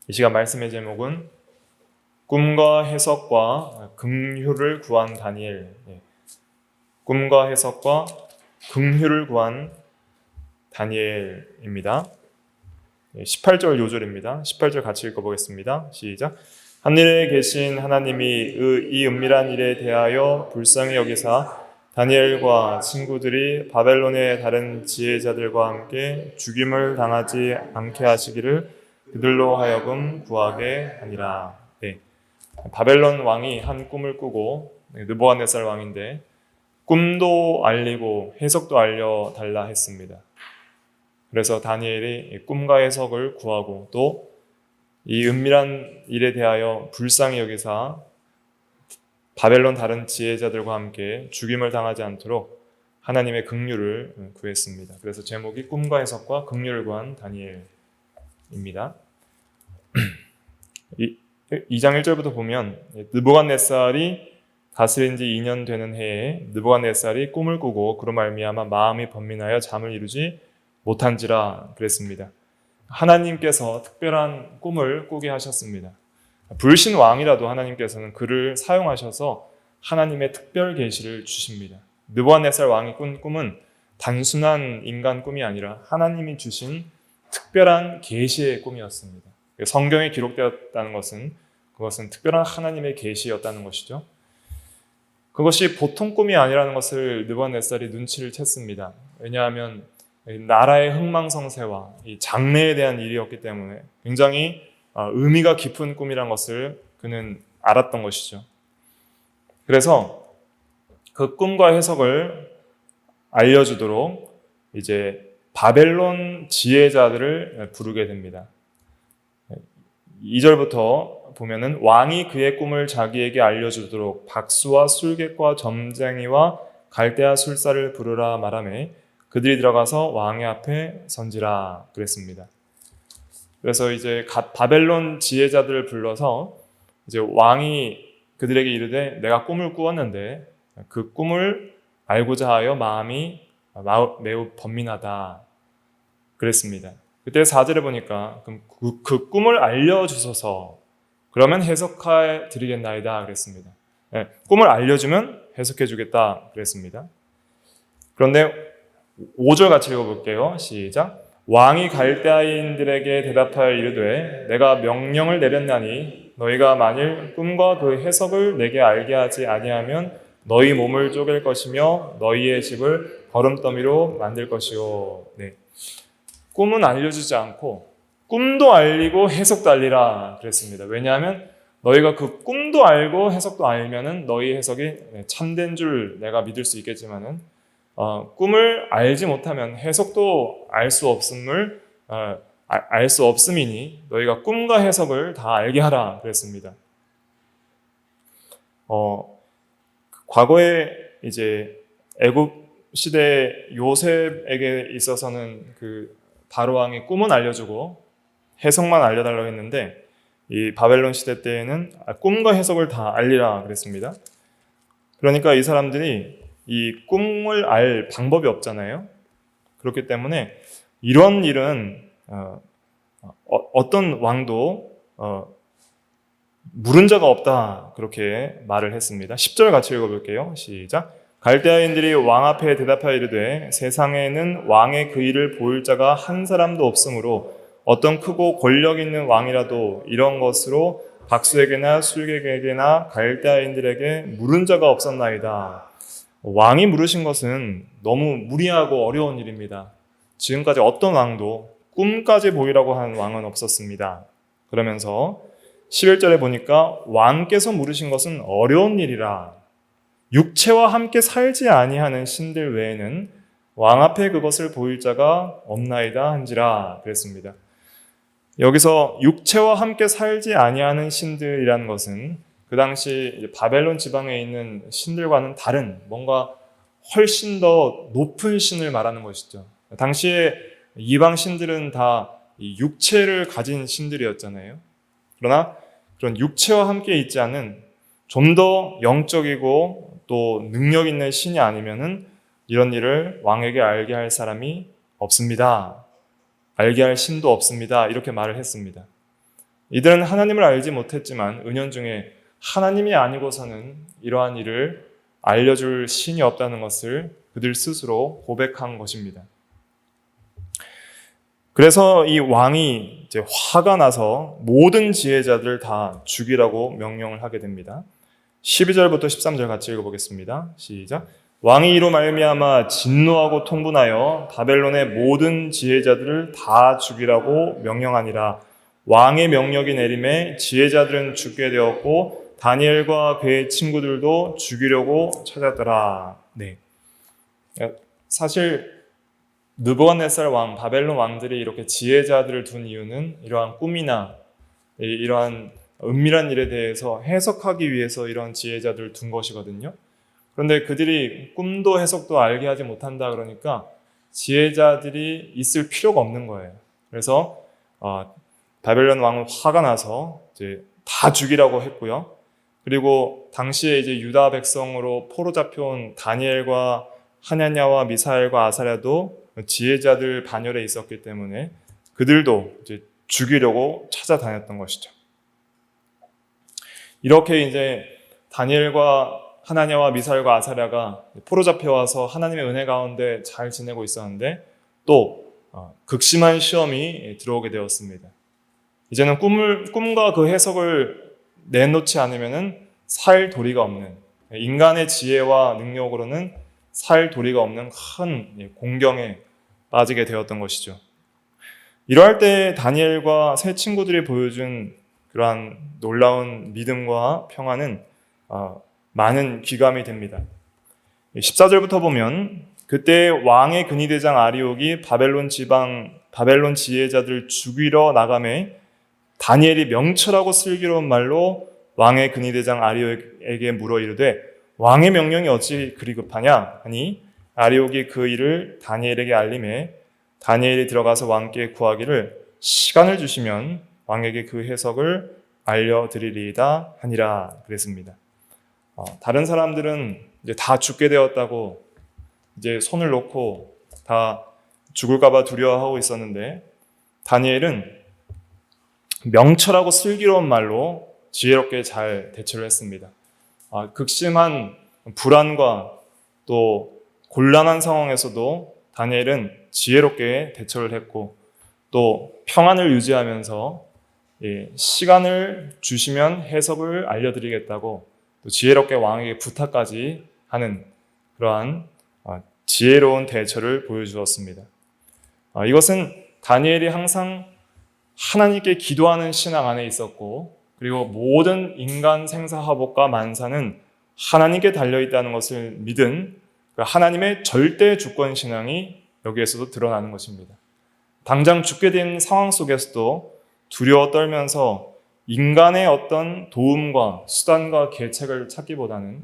이 시간 말씀의 제목은 꿈과 해석과 긍휼을 구한 다니엘. 꿈과 해석과 긍휼을 구한 다니엘입니다. 18절 요절입니다. 18절 같이 읽어보겠습니다. 시작. 하늘에 계신 하나님이 이 은밀한 일에 대하여 불쌍히 여기사 다니엘과 친구들이 바벨론의 다른 지혜자들과 함께 죽임을 당하지 않게 하시기를 그들로 하여금 구하게 하니라. 네. 바벨론 왕이 한 꿈을 꾸고, 느부갓네살 왕인데 꿈도 알리고 해석도 알려달라 했습니다. 그래서 다니엘이 꿈과 해석을 구하고 또 이 은밀한 일에 대하여 불쌍히 여기사 바벨론 다른 지혜자들과 함께 죽임을 당하지 않도록 하나님의 긍휼을 구했습니다. 그래서 제목이 꿈과 해석과 긍휼을 구한 다니엘입니다. 2장 1절부터 보면 느부갓네살이 다스린 지 2년 되는 해에 느부갓네살이 꿈을 꾸고 그로 말미암아 마음이 번민하여 잠을 이루지 못한지라 그랬습니다. 하나님께서 특별한 꿈을 꾸게 하셨습니다. 불신 왕이라도 하나님께서는 그를 사용하셔서 하나님의 특별 계시를 주십니다. 느부갓네살 왕이 꾼 꿈은 단순한 인간 꿈이 아니라 하나님이 주신 특별한 계시의 꿈이었습니다. 성경에 기록되었다는 그것은 특별한 하나님의 계시였다는 것이죠. 그것이 보통 꿈이 아니라는 것을 느부갓네살이 눈치를 챘습니다. 왜냐하면 나라의 흥망성쇠와 이 장래에 대한 일이었기 때문에 굉장히 의미가 깊은 꿈이란 것을 그는 알았던 것이죠. 그래서 그 꿈과 해석을 알려주도록 이제 바벨론 지혜자들을 부르게 됩니다. 2절부터 보면은 왕이 그의 꿈을 자기에게 알려주도록 박수와 술객과 점쟁이와 갈대아 술사를 부르라 말하매 그들이 들어가서 왕의 앞에 선지라 그랬습니다. 그래서 이제 바벨론 지혜자들을 불러서 이제 왕이 그들에게 이르되 내가 꿈을 꾸었는데 그 꿈을 알고자 하여 마음이 매우 번민하다 그랬습니다. 그때 4절에 보니까 그 꿈을 알려주소서 그러면 해석해 드리겠나이다 그랬습니다. 꿈을 알려주면 해석해 주겠다 그랬습니다. 그런데 5절 같이 읽어볼게요. 시작. 왕이 갈대아인들에게 대답하여 이르되 내가 명령을 내렸나니 너희가 만일 꿈과 그 해석을 내게 알게 하지 아니하면 너희 몸을 쪼갤 것이며 너희의 집을 거름더미로 만들 것이요. 네. 꿈은 알려주지 않고 꿈도 알리고 해석도 알리라 그랬습니다. 왜냐하면 너희가 그 꿈도 알고 해석도 알면은 너희 해석이 참된 줄 내가 믿을 수 있겠지만은 꿈을 알지 못하면 해석도 알 수 없음이니 너희가 꿈과 해석을 다 알게 하라 그랬습니다. 과거에 이제 애굽 시대 요셉에게 있어서는 그 바로 왕이 꿈은 알려주고 해석만 알려달라고 했는데 이 바벨론 시대 때에는 꿈과 해석을 다 알리라 그랬습니다. 그러니까 이 사람들이 이 꿈을 알 방법이 없잖아요. 그렇기 때문에 이런 일은 어떤 왕도 물은 자가 없다 그렇게 말을 했습니다. 10절 같이 읽어볼게요. 시작. 갈대아인들이 왕 앞에 대답하여 이르되 세상에는 왕의 그 일을 보일 자가 한 사람도 없으므로 어떤 크고 권력 있는 왕이라도 이런 것으로 박수에게나 술객에게나 갈대아인들에게 물은 자가 없었나이다. 왕이 물으신 것은 너무 무리하고 어려운 일입니다. 지금까지 어떤 왕도 꿈까지 보이라고 한 왕은 없었습니다. 그러면서 11절에 보니까 왕께서 물으신 것은 어려운 일이라 육체와 함께 살지 아니하는 신들 외에는 왕 앞에 그것을 보일 자가 없나이다 한지라 그랬습니다. 여기서 육체와 함께 살지 아니하는 신들이라는 것은 그 당시 바벨론 지방에 있는 신들과는 다른 뭔가 훨씬 더 높은 신을 말하는 것이죠. 당시에 이방 신들은 다 육체를 가진 신들이었잖아요. 그러나 그런 육체와 함께 있지 않은 좀 더 영적이고 또 능력 있는 신이 아니면은 이런 일을 왕에게 알게 할 사람이 없습니다. 알게 할 신도 없습니다. 이렇게 말을 했습니다. 이들은 하나님을 알지 못했지만 은연중에 하나님이 아니고서는 이러한 일을 알려줄 신이 없다는 것을 그들 스스로 고백한 것입니다. 그래서 이 왕이 이제 화가 나서 모든 지혜자들을 다 죽이라고 명령을 하게 됩니다. 12절부터 13절 같이 읽어보겠습니다. 시작. 왕이 이로 말미암아 진노하고 통분하여 바벨론의 모든 지혜자들을 다 죽이라고 명령하니라. 왕의 명령이 내림에 지혜자들은 죽게 되었고 다니엘과 그의 친구들도 죽이려고 찾았더라. 네. 사실 느부갓네살 왕, 바벨론 왕들이 이렇게 지혜자들을 둔 이유는 이러한 꿈이나 이러한 은밀한 일에 대해서 해석하기 위해서 이런 지혜자들을 둔 것이거든요. 그런데 그들이 꿈도 해석도 알게 하지 못한다 그러니까 지혜자들이 있을 필요가 없는 거예요. 그래서 바벨론 왕은 화가 나서 이제 다 죽이라고 했고요. 그리고 당시에 이제 유다 백성으로 포로 잡혀온 다니엘과 하냐냐와 미사엘과 아사랴도 지혜자들 반열에 있었기 때문에 그들도 이제 죽이려고 찾아다녔던 것이죠. 이렇게 이제 다니엘과 하나냐와 미사엘과 아사랴가 포로 잡혀와서 하나님의 은혜 가운데 잘 지내고 있었는데 또 극심한 시험이 들어오게 되었습니다. 이제는 꿈과 그 해석을 내놓지 않으면 살 도리가 없는, 인간의 지혜와 능력으로는 살 도리가 없는 큰 공경에 빠지게 되었던 것이죠. 이러할 때 다니엘과 세 친구들이 보여준 그러한 놀라운 믿음과 평안은 많은 귀감이 됩니다. 14절부터 보면 그때 왕의 근위대장 아리옥이 바벨론 지혜자들 죽이러 나가매 다니엘이 명철하고 슬기로운 말로 왕의 근위대장 아리옥에게 물어 이르되 왕의 명령이 어찌 그리 급하냐 하니 아리옥이 그 일을 다니엘에게 알림해 다니엘이 들어가서 왕께 구하기를 시간을 주시면 왕에게 그 해석을 알려드리리이다 하니라 그랬습니다. 다른 사람들은 이제 다 죽게 되었다고 이제 손을 놓고 다 죽을까봐 두려워하고 있었는데 다니엘은 명철하고 슬기로운 말로 지혜롭게 잘 대처를 했습니다. 극심한 불안과 또 곤란한 상황에서도 다니엘은 지혜롭게 대처를 했고 또 평안을 유지하면서 시간을 주시면 해석을 알려드리겠다고 또 지혜롭게 왕에게 부탁까지 하는 그러한 지혜로운 대처를 보여주었습니다. 이것은 다니엘이 항상 하나님께 기도하는 신앙 안에 있었고 그리고 모든 인간 생사화복과 만사는 하나님께 달려있다는 것을 믿은 하나님의 절대 주권 신앙이 여기에서도 드러나는 것입니다. 당장 죽게 된 상황 속에서도 두려워 떨면서 인간의 어떤 도움과 수단과 계책을 찾기보다는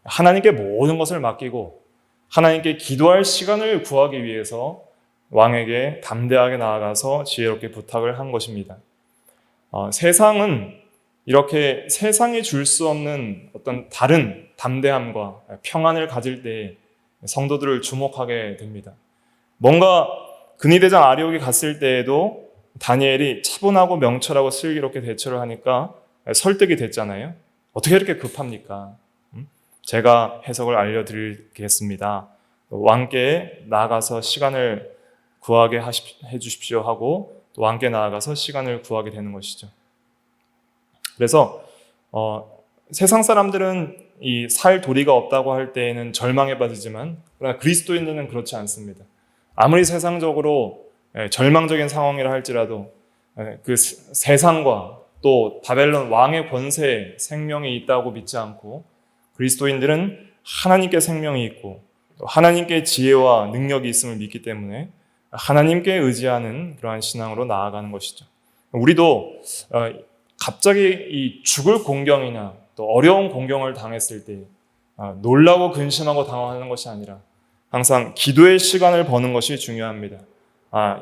하나님께 모든 것을 맡기고 하나님께 기도할 시간을 구하기 위해서 왕에게 담대하게 나아가서 지혜롭게 부탁을 한 것입니다. 세상은 이렇게 세상이 줄 수 없는 어떤 다른 담대함과 평안을 가질 때 성도들을 주목하게 됩니다. 뭔가 근위대장 아리옥이 갔을 때에도 다니엘이 차분하고 명철하고 슬기롭게 대처를 하니까 설득이 됐잖아요. 어떻게 이렇게 급합니까? 제가 해석을 알려드리겠습니다. 왕께 나아가서 시간을 구하게 해주십시오 하고 또 왕께 나아가서 시간을 구하게 되는 것이죠. 그래서 세상 사람들은 이 살 도리가 없다고 할 때에는 절망에 빠지지만 그러나 그리스도인들은 그렇지 않습니다. 아무리 세상적으로 절망적인 상황이라 할지라도 그 세상과 또 바벨론 왕의 권세에 생명이 있다고 믿지 않고 그리스도인들은 하나님께 생명이 있고 또 하나님께 지혜와 능력이 있음을 믿기 때문에 하나님께 의지하는 그러한 신앙으로 나아가는 것이죠. 우리도 갑자기 이 죽을 공경이나 또 어려운 공경을 당했을 때 놀라고 근심하고 당황하는 것이 아니라 항상 기도의 시간을 버는 것이 중요합니다.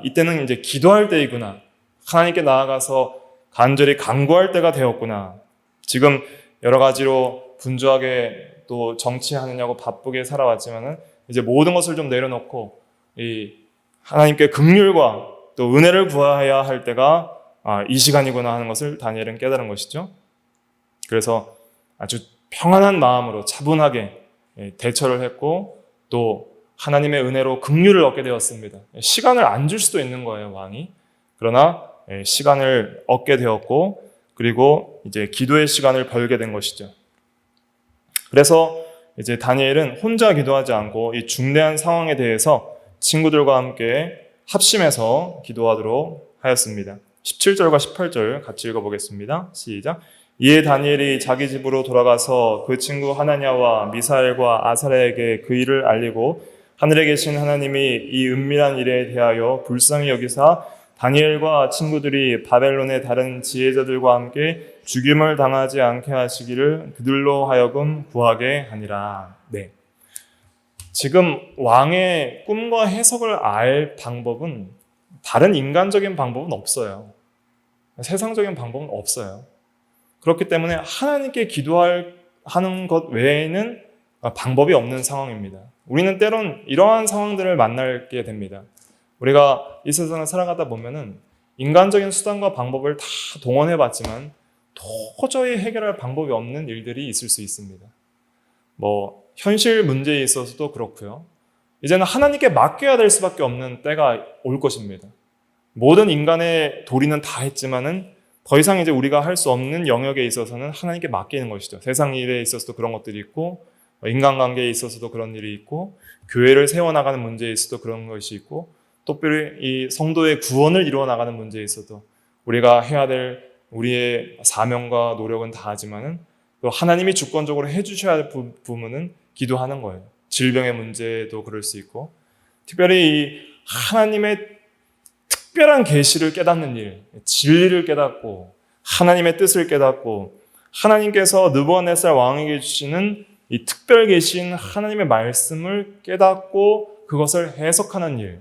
이때는 이제 기도할 때이구나. 하나님께 나아가서 간절히 간구할 때가 되었구나. 지금 여러 가지로 분주하게 또 정치하느냐고 바쁘게 살아왔지만은 이제 모든 것을 좀 내려놓고 이 하나님께 긍휼과 또 은혜를 구해야 할 때가 이 시간이구나 하는 것을 다니엘은 깨달은 것이죠. 그래서 아주 평안한 마음으로 차분하게 대처를 했고 또 하나님의 은혜로 긍휼을 얻게 되었습니다. 시간을 안 줄 수도 있는 거예요, 왕이. 그러나 시간을 얻게 되었고 그리고 이제 기도의 시간을 벌게 된 것이죠. 그래서 이제 다니엘은 혼자 기도하지 않고 이 중대한 상황에 대해서 친구들과 함께 합심해서 기도하도록 하였습니다. 17절과 18절 같이 읽어보겠습니다. 시작. 이에 다니엘이 자기 집으로 돌아가서 그 친구 하나냐와 미사엘과 아사랴에게 그 일을 알리고 하늘에 계신 하나님이 이 은밀한 일에 대하여 불쌍히 여기사 다니엘과 친구들이 바벨론의 다른 지혜자들과 함께 죽임을 당하지 않게 하시기를 그들로 하여금 구하게 하니라. 네. 지금 왕의 꿈과 해석을 알 방법은 다른 인간적인 방법은 없어요. 세상적인 방법은 없어요. 그렇기 때문에 하나님께 기도하는 것 외에는 방법이 없는 상황입니다. 우리는 때론 이러한 상황들을 만나게 됩니다. 우리가 이 세상을 살아가다 보면은 인간적인 수단과 방법을 다 동원해봤지만 도저히 해결할 방법이 없는 일들이 있을 수 있습니다. 현실 문제에 있어서도 그렇고요. 이제는 하나님께 맡겨야 될 수밖에 없는 때가 올 것입니다. 모든 인간의 도리는 다 했지만은 더 이상 이제 우리가 할 수 없는 영역에 있어서는 하나님께 맡기는 것이죠. 세상 일에 있어서도 그런 것들이 있고, 인간관계에 있어서도 그런 일이 있고, 교회를 세워나가는 문제에 있어서도 그런 것이 있고, 특별히 이 성도의 구원을 이루어 나가는 문제에 있어도 우리가 해야 될 우리의 사명과 노력은 다 하지만은 또 하나님이 주권적으로 해주셔야 할 부분은 기도하는 거예요. 질병의 문제도 그럴 수 있고, 특별히 이 하나님의 특별한 계시를 깨닫는 일, 진리를 깨닫고 하나님의 뜻을 깨닫고 하나님께서 느부갓네살 왕에게 주시는 이 특별 계신 하나님의 말씀을 깨닫고 그것을 해석하는 일,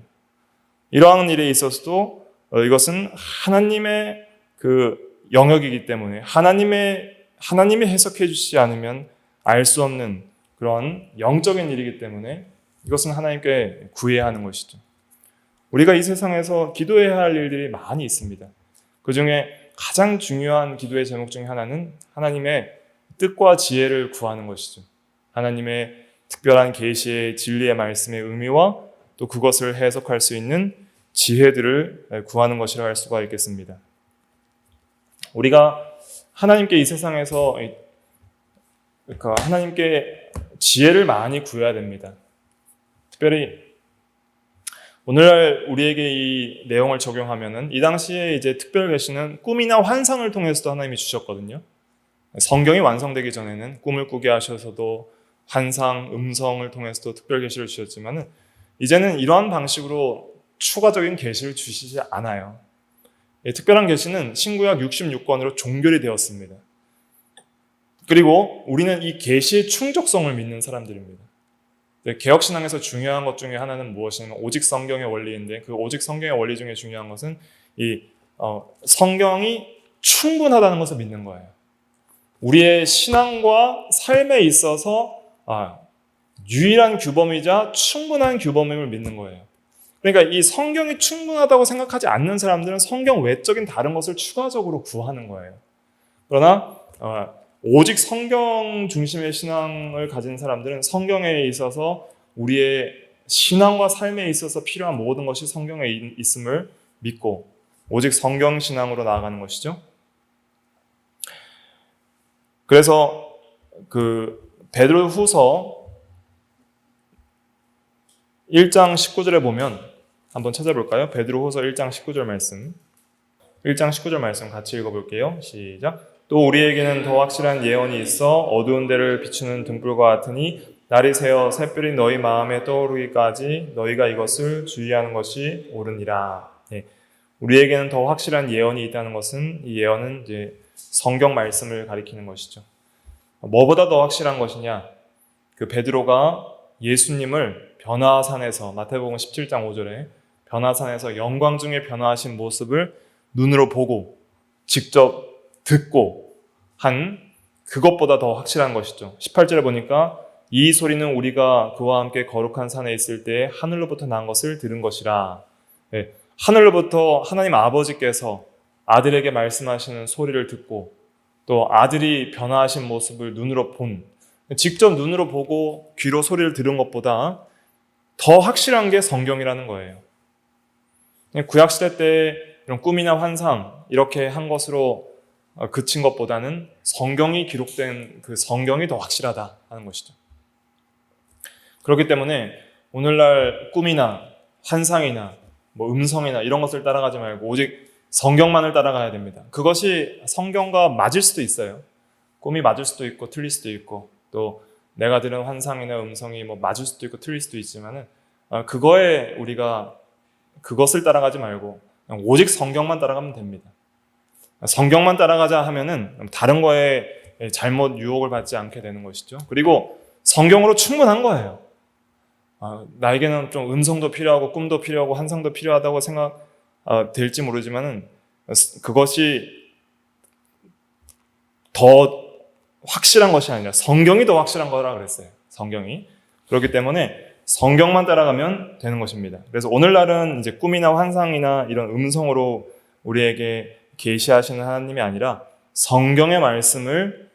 이러한 일에 있어서도 이것은 하나님의 그 영역이기 때문에 하나님이 해석해 주시지 않으면 알 수 없는 그런 영적인 일이기 때문에 이것은 하나님께 구해야 하는 것이죠. 우리가 이 세상에서 기도해야 할 일들이 많이 있습니다. 그 중에 가장 중요한 기도의 제목 중에 하나는 하나님의 뜻과 지혜를 구하는 것이죠. 하나님의 특별한 계시의 진리의 말씀의 의미와 또 그것을 해석할 수 있는 지혜들을 구하는 것이라 할 수가 있겠습니다. 우리가 하나님께 이 세상에서 하나님께 지혜를 많이 구해야 됩니다. 특별히 오늘날 우리에게 이 내용을 적용하면은 이 당시에 이제 특별 계시는 꿈이나 환상을 통해서도 하나님이 주셨거든요. 성경이 완성되기 전에는 꿈을 꾸게 하셔서도 환상, 음성을 통해서도 특별 계시를 주셨지만은 이제는 이러한 방식으로 추가적인 계시를 주시지 않아요. 특별한 계시는 신구약 66권으로 종결이 되었습니다. 그리고 우리는 이 계시의 충족성을 믿는 사람들입니다. 개혁신앙에서 중요한 것 중에 하나는 무엇이냐면 오직 성경의 원리인데 그 오직 성경의 원리 중에 중요한 것은 이 성경이 충분하다는 것을 믿는 거예요. 우리의 신앙과 삶에 있어서 유일한 규범이자 충분한 규범임을 믿는 거예요. 그러니까 이 성경이 충분하다고 생각하지 않는 사람들은 성경 외적인 다른 것을 추가적으로 구하는 거예요. 그러나 오직 성경 중심의 신앙을 가진 사람들은 성경에 있어서 우리의 신앙과 삶에 있어서 필요한 모든 것이 성경에 있음을 믿고 오직 성경 신앙으로 나아가는 것이죠. 그래서 베드로후서 1장 19절에 보면 한번 찾아볼까요? 베드로후서 1장 19절 말씀. 1장 19절 말씀 같이 읽어볼게요. 시작. 또 우리에게는 더 확실한 예언이 있어 어두운 데를 비추는 등불과 같으니 날이 새어 샛별이 너희 마음에 떠오르기까지 너희가 이것을 주의하는 것이 옳으니라. 네. 우리에게는 더 확실한 예언이 있다는 것은 이 예언은 이제 성경 말씀을 가리키는 것이죠. 뭐보다 더 확실한 것이냐? 베드로가 예수님을 변화산에서 마태복음 17장 5절에 변화산에서 영광 중에 변화하신 모습을 눈으로 보고 직접 듣고 한 그것보다 더 확실한 것이죠. 18절에 보니까 이 소리는 우리가 그와 함께 거룩한 산에 있을 때 하늘로부터 난 것을 들은 것이라. 네, 하늘로부터 하나님 아버지께서 아들에게 말씀하시는 소리를 듣고 또 아들이 변화하신 모습을 눈으로 직접 눈으로 보고 귀로 소리를 들은 것보다 더 확실한 게 성경이라는 거예요. 구약시대 때 이런 꿈이나 환상 이렇게 한 것으로 그친 것보다는 성경이 기록된 그 성경이 더 확실하다 하는 것이죠. 그렇기 때문에 오늘날 꿈이나 환상이나 음성이나 이런 것을 따라가지 말고 오직 성경만을 따라가야 됩니다. 그것이 성경과 맞을 수도 있어요. 꿈이 맞을 수도 있고 틀릴 수도 있고 또 내가 들은 환상이나 음성이 맞을 수도 있고 틀릴 수도 있지만은 그거에 우리가 그것을 따라가지 말고 오직 성경만 따라가면 됩니다. 성경만 따라가자 하면은 다른 거에 잘못 유혹을 받지 않게 되는 것이죠. 그리고 성경으로 충분한 거예요. 나에게는 좀 음성도 필요하고 꿈도 필요하고 환상도 필요하다고 될지 모르지만은 그것이 더 확실한 것이 아니라 성경이 더 확실한 거라 그랬어요. 성경이. 그렇기 때문에 성경만 따라가면 되는 것입니다. 그래서 오늘날은 이제 꿈이나 환상이나 이런 음성으로 우리에게 계시하시는 하나님이 아니라 성경의 말씀을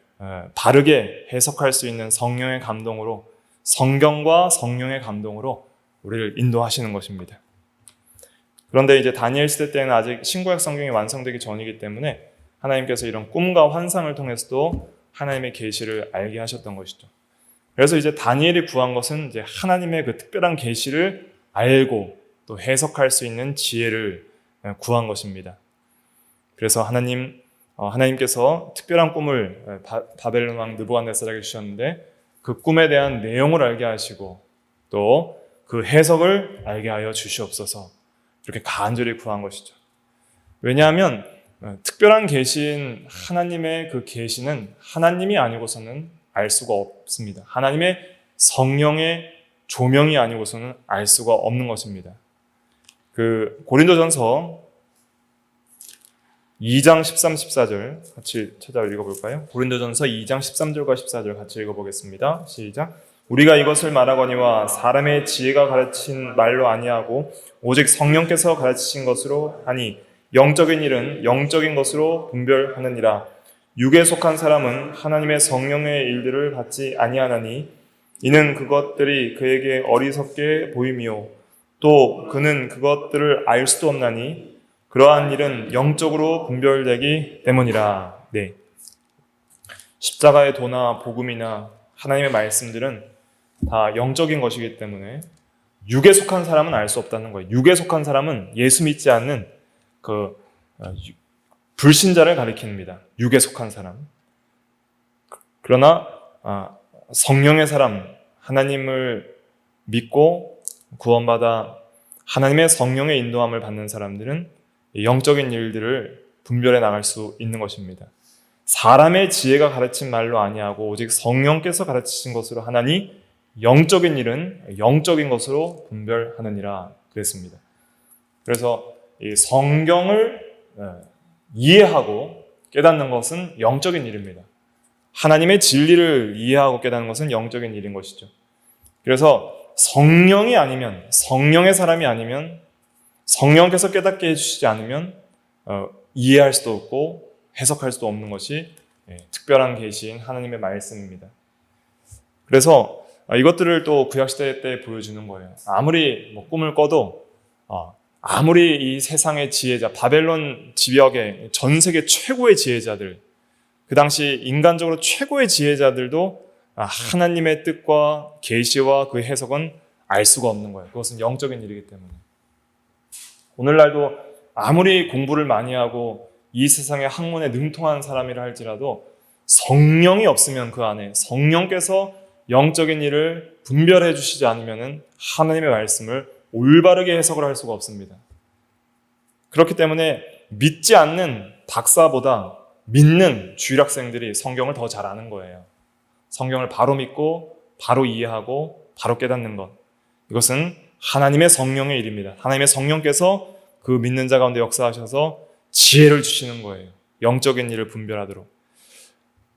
바르게 해석할 수 있는 성령의 감동으로 성경과 성령의 감동으로 우리를 인도하시는 것입니다. 그런데 이제 다니엘 시대 때는 아직 신구약 성경이 완성되기 전이기 때문에 하나님께서 이런 꿈과 환상을 통해서도 하나님의 계시를 알게 하셨던 것이죠. 그래서 이제 다니엘이 구한 것은 이제 하나님의 그 특별한 계시를 알고 또 해석할 수 있는 지혜를 구한 것입니다. 그래서 하나님께서 특별한 꿈을 바벨론 왕 느부갓네살에게 주셨는데 그 꿈에 대한 내용을 알게 하시고 또 그 해석을 알게 하여 주시옵소서 이렇게 간절히 구한 것이죠. 왜냐하면 특별한 계시인 하나님의 그 계시는 하나님이 아니고서는 알 수가 없습니다. 하나님의 성령의 조명이 아니고서는 알 수가 없는 것입니다. 그 고린도전서 2장 13, 14절 같이 찾아 읽어볼까요? 고린도전서 2장 13절과 14절 같이 읽어보겠습니다. 시작. 우리가 이것을 말하거니와 사람의 지혜가 가르친 말로 아니하고 오직 성령께서 가르치신 것으로 하니 영적인 일은 영적인 것으로 분별하느니라. 육에 속한 사람은 하나님의 성령의 일들을 받지 아니하나니 이는 그것들이 그에게 어리석게 보임이요 또 그는 그것들을 알 수도 없나니 그러한 일은 영적으로 분별되기 때문이라. 네. 십자가의 도나 복음이나 하나님의 말씀들은 다 영적인 것이기 때문에 육에 속한 사람은 알 수 없다는 거예요. 육에 속한 사람은 예수 믿지 않는 그 불신자를 가리킵니다. 육에 속한 사람. 그러나 성령의 사람, 하나님을 믿고 구원받아 하나님의 성령의 인도함을 받는 사람들은 영적인 일들을 분별해 나갈 수 있는 것입니다. 사람의 지혜가 가르친 말로 아니하고 오직 성령께서 가르치신 것으로 하나니 영적인 일은 영적인 것으로 분별하느니라 그랬습니다. 그래서 이 성경을 이해하고 깨닫는 것은 영적인 일입니다. 하나님의 진리를 이해하고 깨닫는 것은 영적인 일인 것이죠. 그래서 성령이 아니면, 성령의 사람이 아니면, 성령께서 깨닫게 해주시지 않으면 이해할 수도 없고 해석할 수도 없는 것이 특별한 계시인 하나님의 말씀입니다. 그래서 이것들을 또 구약시대 때 보여주는 거예요. 아무리 꿈을 꿔도 아무리 이 세상의 지혜자, 바벨론 지역의 전 세계 최고의 지혜자들, 그 당시 인간적으로 최고의 지혜자들도 하나님의 뜻과 계시와 그 해석은 알 수가 없는 거예요. 그것은 영적인 일이기 때문에. 오늘날도 아무리 공부를 많이 하고 이 세상의 학문에 능통한 사람이라 할지라도 성령이 없으면 그 안에 성령께서 영적인 일을 분별해 주시지 않으면 하나님의 말씀을 올바르게 해석을 할 수가 없습니다. 그렇기 때문에 믿지 않는 박사보다 믿는 주일학생들이 성경을 더 잘 아는 거예요. 성경을 바로 믿고 바로 이해하고 바로 깨닫는 것. 이것은 하나님의 성령의 일입니다. 하나님의 성령께서 그 믿는 자 가운데 역사하셔서 지혜를 주시는 거예요. 영적인 일을 분별하도록.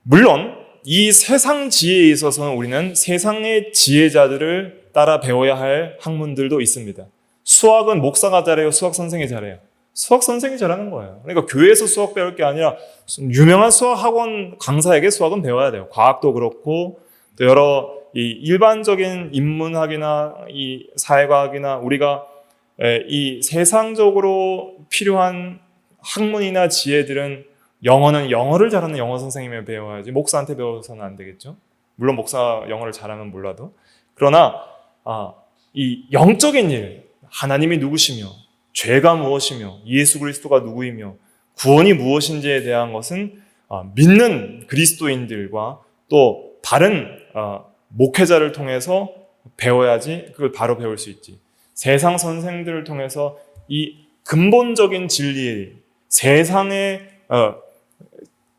물론 이 세상 지혜에 있어서는 우리는 세상의 지혜자들을 따라 배워야 할 학문들도 있습니다. 수학은 목사가 잘해요? 수학 선생이 잘해요? 수학 선생이 잘하는 거예요. 그러니까 교회에서 수학 배울 게 아니라 유명한 수학 학원 강사에게 수학은 배워야 돼요. 과학도 그렇고 또 여러 이 일반적인 인문학이나 이 사회과학이나 우리가 이 세상적으로 필요한 학문이나 지혜들은 영어는 영어를 잘하는 영어 선생님을 배워야지 목사한테 배워서는 안 되겠죠. 물론 목사 영어를 잘하면 몰라도. 그러나 이 영적인 일, 하나님이 누구시며 죄가 무엇이며 예수 그리스도가 누구이며 구원이 무엇인지에 대한 것은 믿는 그리스도인들과 또 다른 목회자를 통해서 배워야지 그걸 바로 배울 수 있지. 세상 선생들을 통해서 이 근본적인 진리, 세상의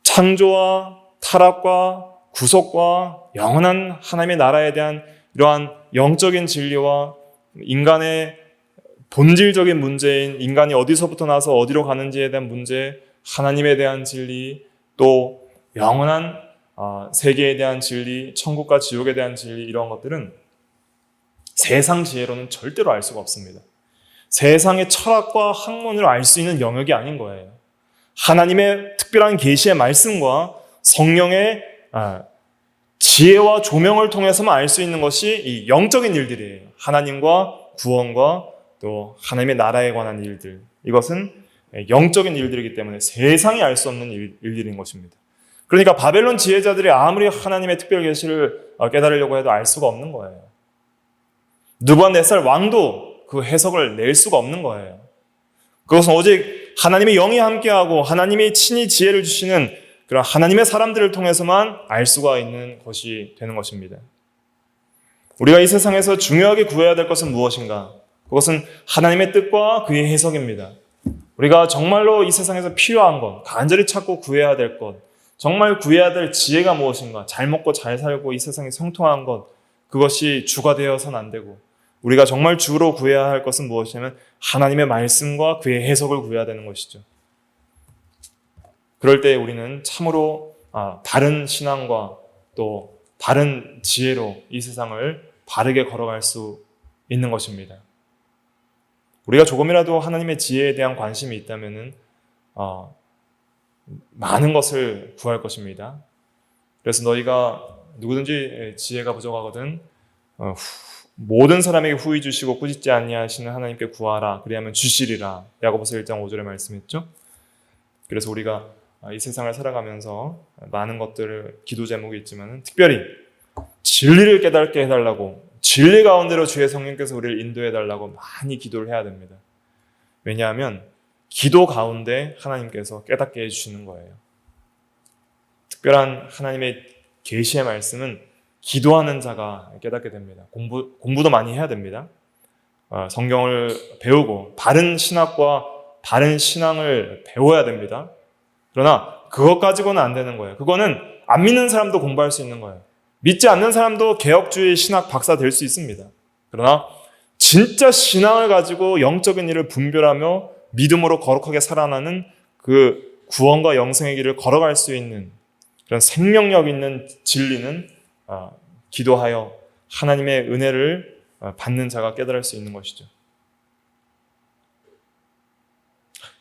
창조와 타락과 구속과 영원한 하나님의 나라에 대한 이러한 영적인 진리와 인간의 본질적인 문제인 인간이 어디서부터 나서 어디로 가는지에 대한 문제, 하나님에 대한 진리, 또 영원한 세계에 대한 진리, 천국과 지옥에 대한 진리 이런 것들은 세상 지혜로는 절대로 알 수가 없습니다. 세상의 철학과 학문으로 알 수 있는 영역이 아닌 거예요. 하나님의 특별한 계시의 말씀과 성령의 지혜와 조명을 통해서만 알 수 있는 것이 이 영적인 일들이에요. 하나님과 구원과 또 하나님의 나라에 관한 일들. 이것은 영적인 일들이기 때문에 세상이 알 수 없는 일들인 것입니다. 그러니까 바벨론 지혜자들이 아무리 하나님의 특별 계시를 깨달으려고 해도 알 수가 없는 거예요. 느부갓네살 왕도 그 해석을 낼 수가 없는 거예요. 그것은 오직 하나님의 영이 함께하고 하나님이 친히 지혜를 주시는 그런 하나님의 사람들을 통해서만 알 수가 있는 것이 되는 것입니다. 우리가 이 세상에서 중요하게 구해야 될 것은 무엇인가? 그것은 하나님의 뜻과 그의 해석입니다. 우리가 정말로 이 세상에서 필요한 것, 간절히 찾고 구해야 될 것, 정말 구해야 될 지혜가 무엇인가? 잘 먹고 잘 살고 이 세상에 성통한 것, 그것이 주가 되어서는 안 되고 우리가 정말 주로 구해야 할 것은 무엇이냐면 하나님의 말씀과 그의 해석을 구해야 되는 것이죠. 그럴 때 우리는 참으로 바른 신앙과 또 바른 지혜로 이 세상을 바르게 걸어갈 수 있는 것입니다. 우리가 조금이라도 하나님의 지혜에 대한 관심이 있다면 많은 것을 구할 것입니다. 그래서 너희가 누구든지 지혜가 부족하거든 모든 사람에게 후히 주시고 꾸짖지 아니하시는 하나님께 구하라. 그리하면 주시리라. 야고보서 1장 5절에 말씀했죠. 그래서 우리가 이 세상을 살아가면서 많은 것들을 기도 제목이 있지만 특별히 진리를 깨닫게 해달라고 진리 가운데로 주의 성령께서 우리를 인도해달라고 많이 기도를 해야 됩니다. 왜냐하면 기도 가운데 하나님께서 깨닫게 해주시는 거예요. 특별한 하나님의 계시의 말씀은 기도하는 자가 깨닫게 됩니다. 공부도 많이 해야 됩니다. 성경을 배우고 바른 신학과 바른 신앙을 배워야 됩니다. 그러나 그것 가지고는 안 되는 거예요. 그거는 안 믿는 사람도 공부할 수 있는 거예요. 믿지 않는 사람도 개혁주의 신학 박사 될 수 있습니다. 그러나 진짜 신앙을 가지고 영적인 일을 분별하며 믿음으로 거룩하게 살아나는 그 구원과 영생의 길을 걸어갈 수 있는 그런 생명력 있는 진리는 기도하여 하나님의 은혜를 받는 자가 깨달을 수 있는 것이죠.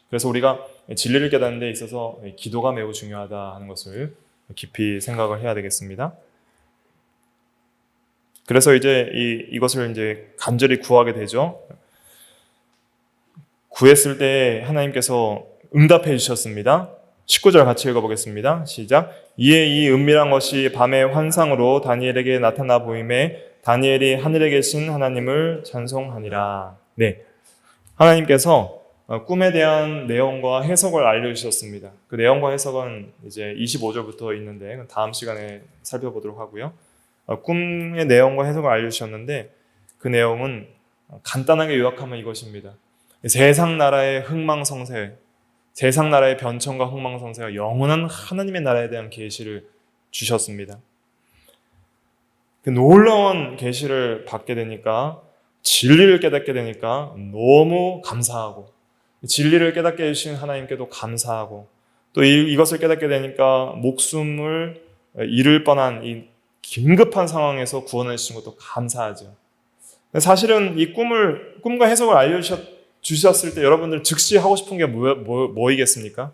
그래서 우리가 진리를 깨닫는 데 있어서 기도가 매우 중요하다 하는 것을 깊이 생각을 해야 되겠습니다. 그래서 이제 이것을 이제 간절히 구하게 되죠. 구했을 때 하나님께서 응답해 주셨습니다. 19절 같이 읽어보겠습니다. 시작. 이에 이 은밀한 것이 밤의 환상으로 다니엘에게 나타나 보임에 다니엘이 하늘에 계신 하나님을 찬송하니라. 네, 하나님께서 꿈에 대한 내용과 해석을 알려주셨습니다. 그 내용과 해석은 이제 25절부터 있는데 다음 시간에 살펴보도록 하고요. 꿈의 내용과 해석을 알려주셨는데 그 내용은 간단하게 요약하면 이것입니다. 세상 나라의 흥망성쇠, 세상 나라의 변천과 흥망성쇠가 영원한 하나님의 나라에 대한 계시를 주셨습니다. 그 놀라운 계시를 받게 되니까 진리를 깨닫게 되니까 너무 감사하고 진리를 깨닫게 해주신 하나님께도 감사하고 또 이것을 깨닫게 되니까 목숨을 잃을 뻔한 이 긴급한 상황에서 구원해 주신 것도 감사하죠. 사실은 이 꿈과 해석을 주셨을 때 여러분들 즉시 하고 싶은 게 뭐이겠습니까?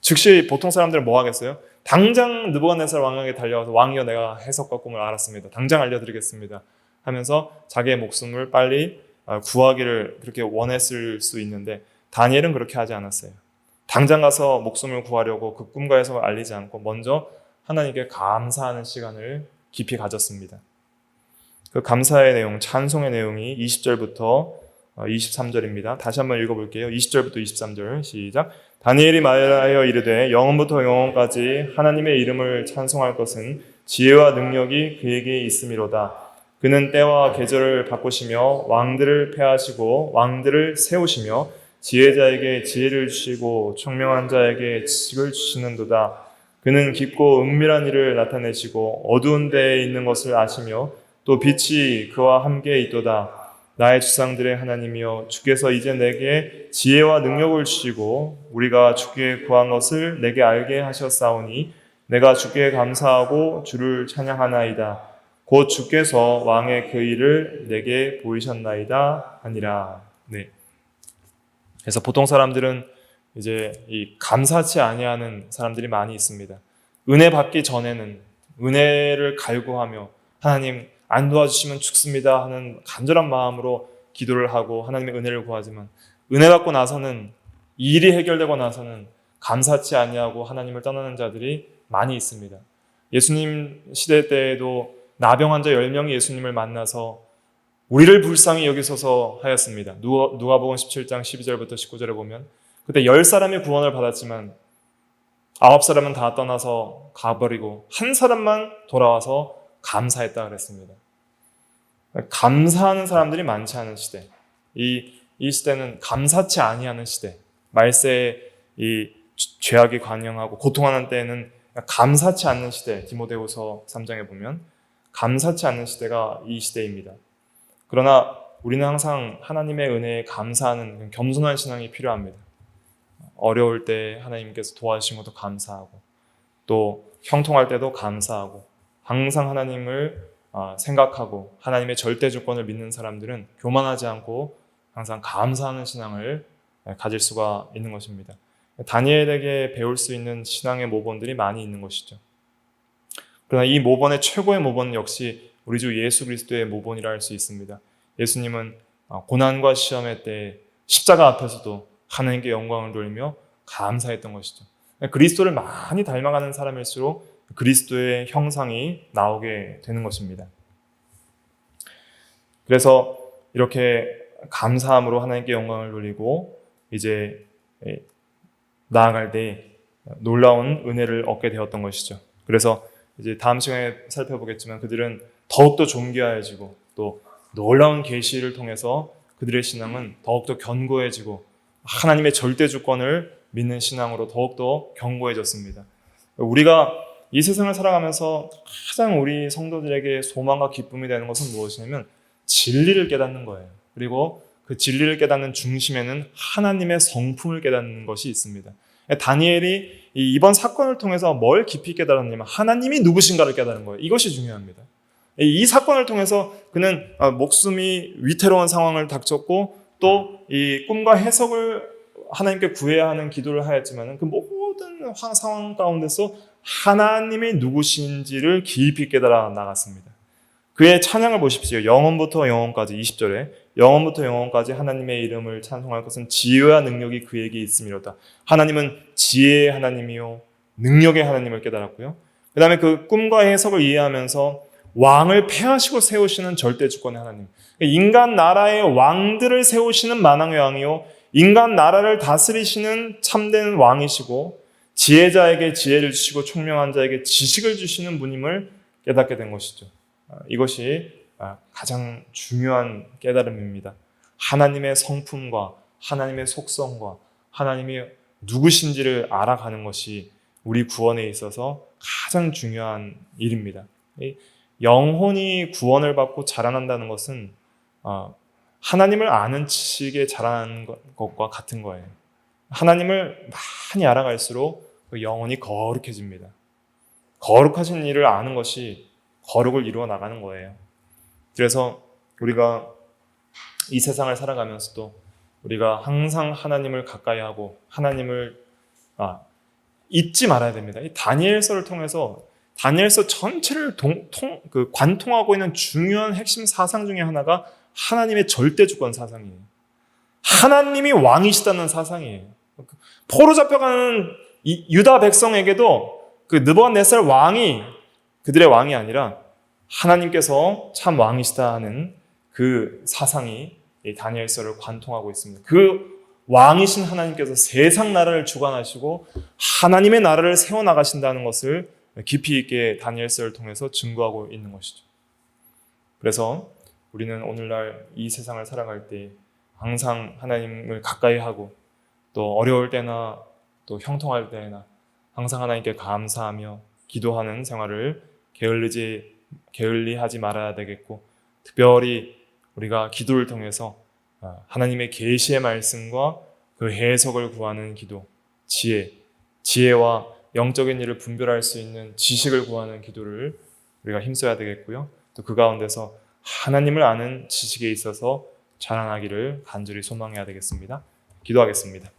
즉시 보통 사람들은 뭐 하겠어요? 당장 느부갓네살 왕에게 달려와서 왕이여 내가 해석과 꿈을 알았습니다. 당장 알려드리겠습니다. 하면서 자기의 목숨을 빨리 구하기를 그렇게 원했을 수 있는데 다니엘은 그렇게 하지 않았어요. 당장 가서 목숨을 구하려고 그 꿈과 해석을 알리지 않고 먼저 하나님께 감사하는 시간을 깊이 가졌습니다. 그 감사의 내용, 찬송의 내용이 20절부터 23절입니다. 다시 한번 읽어볼게요. 20절부터 23절 시작. 다니엘이 말하여 이르되 영원부터 영원까지 하나님의 이름을 찬송할 것은 지혜와 능력이 그에게 있음이로다. 그는 때와 계절을 바꾸시며 왕들을 폐하시고 왕들을 세우시며 지혜자에게 지혜를 주시고 총명한 자에게 지식을 주시는도다. 그는 깊고 은밀한 일을 나타내시고 어두운 데에 있는 것을 아시며 또 빛이 그와 함께 있도다. 나의 주상들의 하나님이여 주께서 이제 내게 지혜와 능력을 주시고 우리가 주께 구한 것을 내게 알게 하셨사오니 내가 주께 감사하고 주를 찬양하나이다. 곧 주께서 왕의 그 일을 내게 보이셨나이다 하니라. 네. 그래서 보통 사람들은 이제 이 감사치 아니하는 사람들이 많이 있습니다. 은혜 받기 전에는 은혜를 갈구하며 하나님 안 도와주시면 죽습니다 하는 간절한 마음으로 기도를 하고 하나님의 은혜를 구하지만 은혜 받고 나서는 일이 해결되고 나서는 감사치 아니하고 하나님을 떠나는 자들이 많이 있습니다. 예수님 시대 때에도 나병 환자 10명이 예수님을 만나서 우리를 불쌍히 여기소서 하였습니다. 누가복음 17장 12절부터 19절에 보면 그때 10사람이 구원을 받았지만 9사람은 다 떠나서 가버리고 한 사람만 돌아와서 감사했다 그랬습니다. 감사하는 사람들이 많지 않은 시대. 이 시대는 감사치 아니하는 시대. 말세에 이 죄악이 관영하고 고통하는 때에는 감사치 않는 시대. 디모데후서 3장에 보면 감사치 않는 시대가 이 시대입니다. 그러나 우리는 항상 하나님의 은혜에 감사하는 겸손한 신앙이 필요합니다. 어려울 때 하나님께서 도와주신 것도 감사하고 또 형통할 때도 감사하고 항상 하나님을 생각하고 하나님의 절대 주권을 믿는 사람들은 교만하지 않고 항상 감사하는 신앙을 가질 수가 있는 것입니다. 다니엘에게 배울 수 있는 신앙의 모본들이 많이 있는 것이죠. 그러나 이 모본의 최고의 모본은 역시 우리 주 예수 그리스도의 모본이라 할 수 있습니다. 예수님은 고난과 시험의 때에 십자가 앞에서도 하나님께 영광을 돌리며 감사했던 것이죠. 그리스도를 많이 닮아가는 사람일수록 그리스도의 형상이 나오게 되는 것입니다. 그래서 이렇게 감사함으로 하나님께 영광을 돌리고 이제 나아갈 때 놀라운 은혜를 얻게 되었던 것이죠. 그래서 이제 다음 시간에 살펴보겠지만 그들은 더욱더 존귀하여지고 또 놀라운 계시를 통해서 그들의 신앙은 더욱더 견고해지고 하나님의 절대 주권을 믿는 신앙으로 더욱더 견고해졌습니다. 우리가 이 세상을 살아가면서 가장 우리 성도들에게 소망과 기쁨이 되는 것은 무엇이냐면 진리를 깨닫는 거예요. 그리고 그 진리를 깨닫는 중심에는 하나님의 성품을 깨닫는 것이 있습니다. 다니엘이 이번 사건을 통해서 뭘 깊이 깨달았냐면 하나님이 누구신가를 깨달은 거예요. 이것이 중요합니다. 이 사건을 통해서 그는 목숨이 위태로운 상황을 닥쳤고 또 이 꿈과 해석을 하나님께 구해야 하는 기도를 하였지만 그 모든 상황 가운데서 하나님이 누구신지를 깊이 깨달아 나갔습니다. 그의 찬양을 보십시오. 영원부터 영원까지 20절에 영원부터 영원까지 하나님의 이름을 찬송할 것은 지혜와 능력이 그에게 있음이로다. 하나님은 지혜의 하나님이요 능력의 하나님을 깨달았고요. 그 다음에 그 꿈과 해석을 이해하면서 왕을 폐하시고 세우시는 절대 주권의 하나님. 인간 나라의 왕들을 세우시는 만왕의 왕이요 인간 나라를 다스리시는 참된 왕이시고 지혜자에게 지혜를 주시고 총명한 자에게 지식을 주시는 분임을 깨닫게 된 것이죠. 이것이 가장 중요한 깨달음입니다. 하나님의 성품과 하나님의 속성과 하나님이 누구신지를 알아가는 것이 우리 구원에 있어서 가장 중요한 일입니다. 영혼이 구원을 받고 자라난다는 것은 하나님을 아는 지식에 자라는 것과 같은 거예요. 하나님을 많이 알아갈수록 그 영혼이 거룩해집니다. 거룩하신 일을 아는 것이 거룩을 이루어 나가는 거예요. 그래서 우리가 이 세상을 살아가면서도 우리가 항상 하나님을 가까이 하고 하나님을 잊지 말아야 됩니다. 이 다니엘서를 통해서 다니엘서 전체를 관통하고 있는 중요한 핵심 사상 중에 하나가 하나님의 절대 주권 사상이에요. 하나님이 왕이시다는 사상이에요. 포로 잡혀가는 유다 백성에게도 그 느부갓네살 왕이 그들의 왕이 아니라 하나님께서 참 왕이시다 하는 그 사상이 이 다니엘서를 관통하고 있습니다. 그 왕이신 하나님께서 세상 나라를 주관하시고 하나님의 나라를 세워나가신다는 것을 깊이 있게 다니엘서를 통해서 증거하고 있는 것이죠. 그래서 우리는 오늘날 이 세상을 살아갈 때 항상 하나님을 가까이 하고 또 어려울 때나 또 형통할 때나 항상 하나님께 감사하며 기도하는 생활을 게을리하지 말아야 되겠고, 특별히 우리가 기도를 통해서 하나님의 계시의 말씀과 그 해석을 구하는 기도, 지혜와 영적인 일을 분별할 수 있는 지식을 구하는 기도를 우리가 힘써야 되겠고요. 또 그 가운데서 하나님을 아는 지식에 있어서 자라나기를 간절히 소망해야 되겠습니다. 기도하겠습니다.